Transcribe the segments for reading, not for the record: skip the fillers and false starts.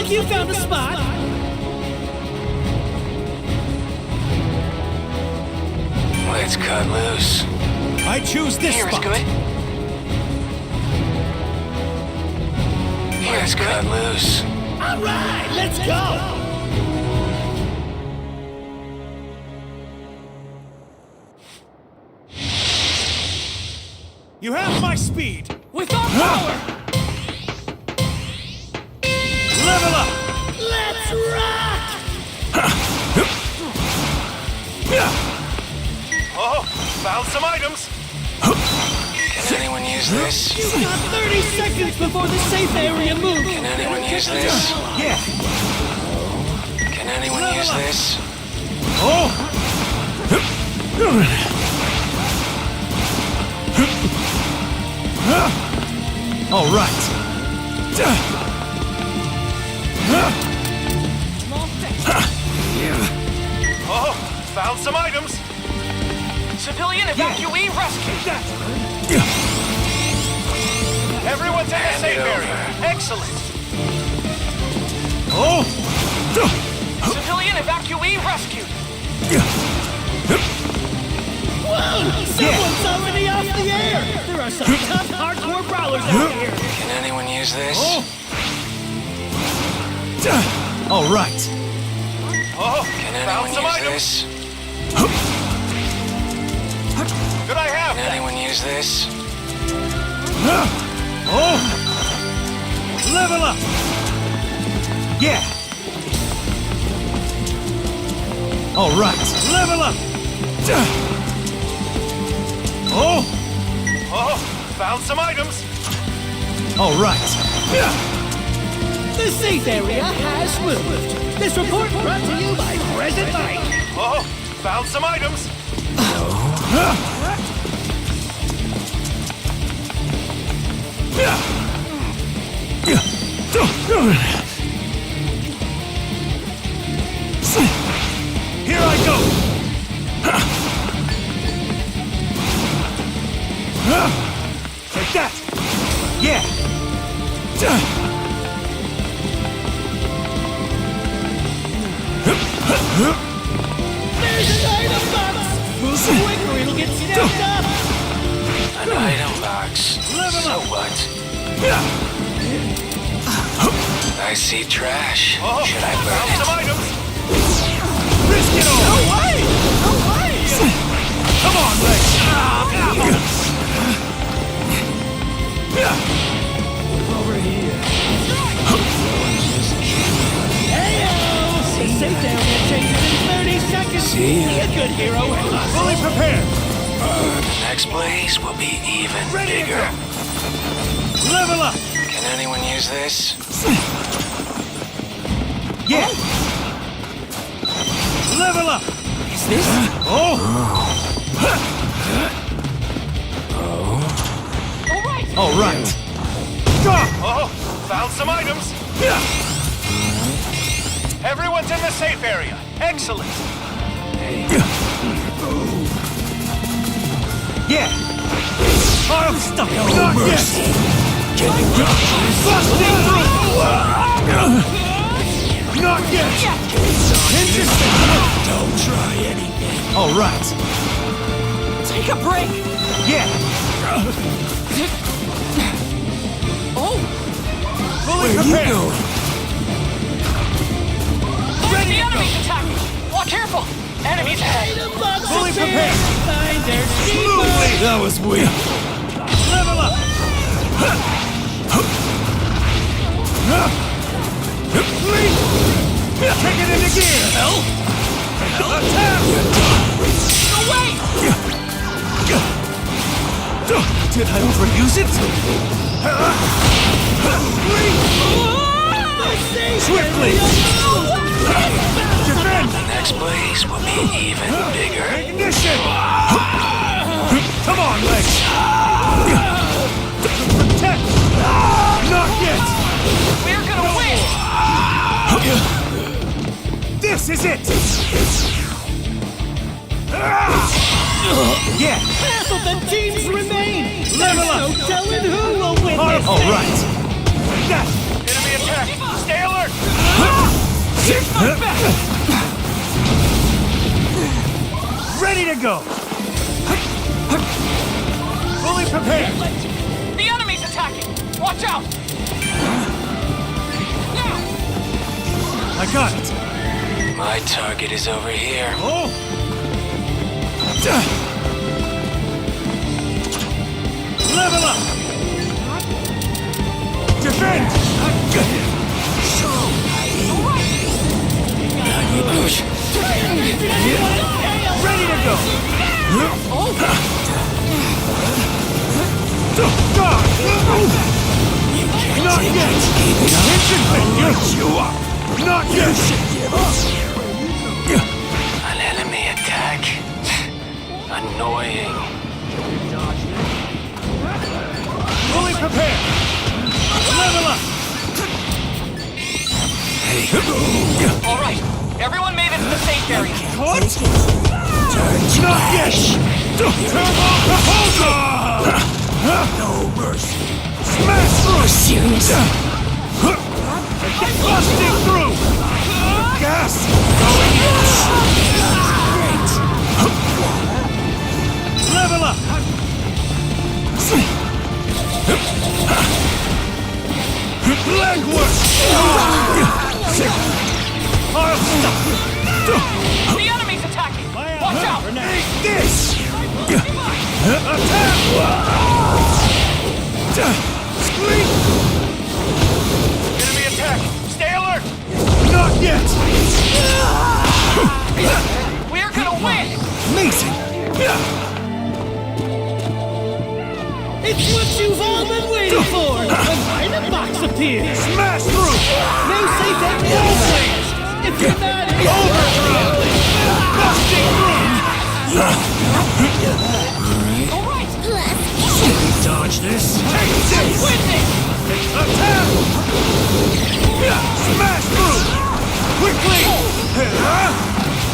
like you found a spot. Let's cut loose. I choose this Here is spot. good. Let's cut loose. All right, let's go. You have my speed. With our power, Level up. let's rock. Oh, found some items. Can anyone use this? You got 30 seconds before the safe area moves. Can anyone use this? Yeah. Can anyone use this? Oh. All right. Oh, found some items. Civilian evacuee rescue. Everyone's in the Hand safe it area. over. Excellent. Oh. Civilian evacuee rescued. Whoa, someone's already off the air. There are some tough, hardcore brawlers out here. Can anyone use this? All right. Oh, Can found anyone some use items. this? Could I have Can that? anyone use this? Oh! Level up! Yeah! All right, level up! Oh! Oh, found some items! All right. The safe area has moved. This report brought to you by Present Mike. Oh, found some items! Here I go! Take that! Yeah! There's an item box. Move quick or it'll get snapped up. An item box. So what? I see trash. Should I burn it? Some items! Risk it all! No way! No way! Come on, Lex! Over here. Hey-o! The safe area changes in 30 seconds. Be a good hero and Fully prepared! The next blaze will be even bigger. Level up! Can anyone use this? Yeah! Level up! Is this? Oh! All right! Oh! Found some items! Everyone's in the safe area. Excellent! Yeah! I'm stuck! Not yet! Busting through! Not yet! Interesting! Don't try anything. All right. Take a break. Yeah. Oh, Fully prepared. the enemy's attacking. Walk careful. Enemies ahead. Item box Fully appears. prepared. Find their Smoothly. That was weak. Level up. Kick it into gear. Hell. Attack. No way. Did I overuse it? Swiftly. Defend. The next blaze will be even bigger. Ignition. Come on, Lex. Protect. Not yet. We're gonna win. This is it. Yeah. Half of the teams remain. Level There's up. no telling who will win this All thing. right. That. Enemy attack. Stay alert. Here's my best! Ready to go! Fully prepared! The enemy's attacking! Watch out! Now! I got it! My target is over here. Oh! Level up! Defend! Ready to go! Not yet! Infantry! You up! Not yet! An enemy attack. Annoying. Fully prepared! Level up! All right, everyone made it to the safe area. What? Not yet! Turbo proposal! No mercy! Smash through! Serious? Busting through! Gas! Going in! Level up! Leg work! I'll stop! The enemy's attacking! Watch out! Take this! Attack! Squeak! Enemy attack! Stay alert! Not yet! We're gonna win! Amazing! It's what you've all been waiting for! An item box appears! Smash through! No safe exit! If you're not Overdrive! Busting through! All right, Dodge this! Take this! win this! Attack! Smash through! Quickly!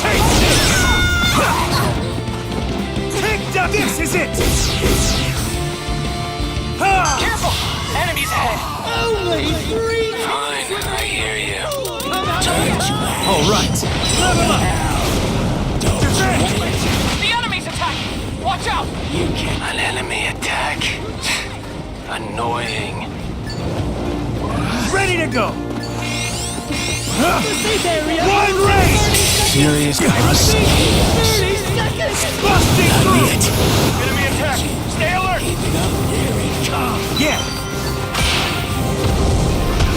Take this! Take down! This is it! Ha! Careful! Enemies ahead! only 3 Fine, I hear you. All right! Level up! Defend! The enemy's attacking! Watch out! An enemy attack. Annoying. Ready to go! safe area! Wide range! Serious cross. 30 seconds! Busting through! Enemy attack! Stay alert! Yeah!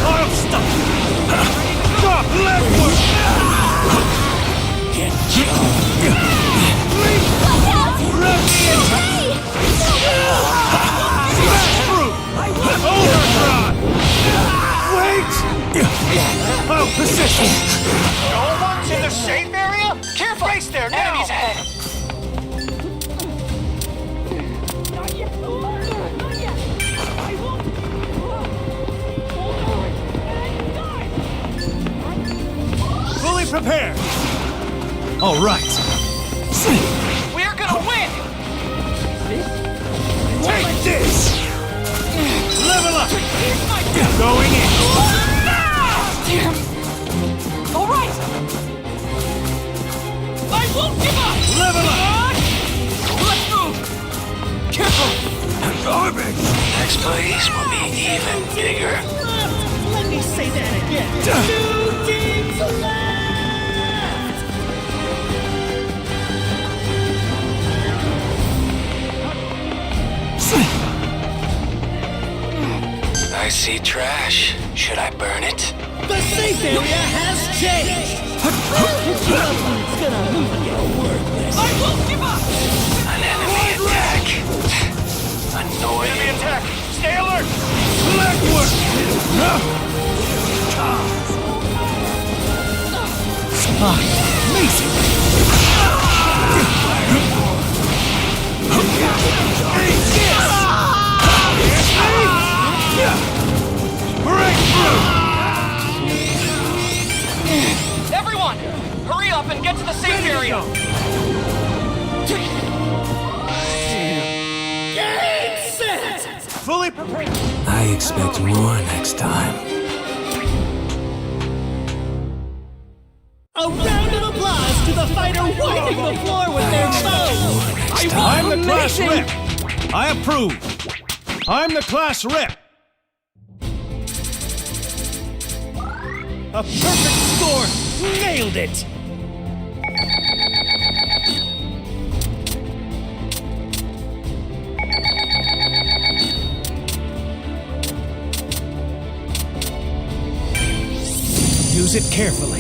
I'll stop! Drop leg work! Smash through! Overdrive! Wait! I'll position! No one's in the safe area? Careful! Race there now! Enemies ahead! Fully prepared! All right! We're gonna win! Take this! Level up! Here's my Going in! All right! I won't give up! Level up! Let's move! Careful! Garbage! Next place will be even bigger. Let me say that again. 2 teams left! I see trash. Should I burn it? The safe area has changed! It's gonna move you. I won't give up! An enemy attack. Annoying. Enemy attack! Stay alert! Leg work! Amazing! Breakthrough! Everyone! Hurry up and get to the safe area! Game set! Fully prepared! I expect more next time. A round of applause to the fighter wiping the floor with their foe. I'm the class rep. I approve. I'm the class rep. A perfect score. Nailed it. Use it carefully.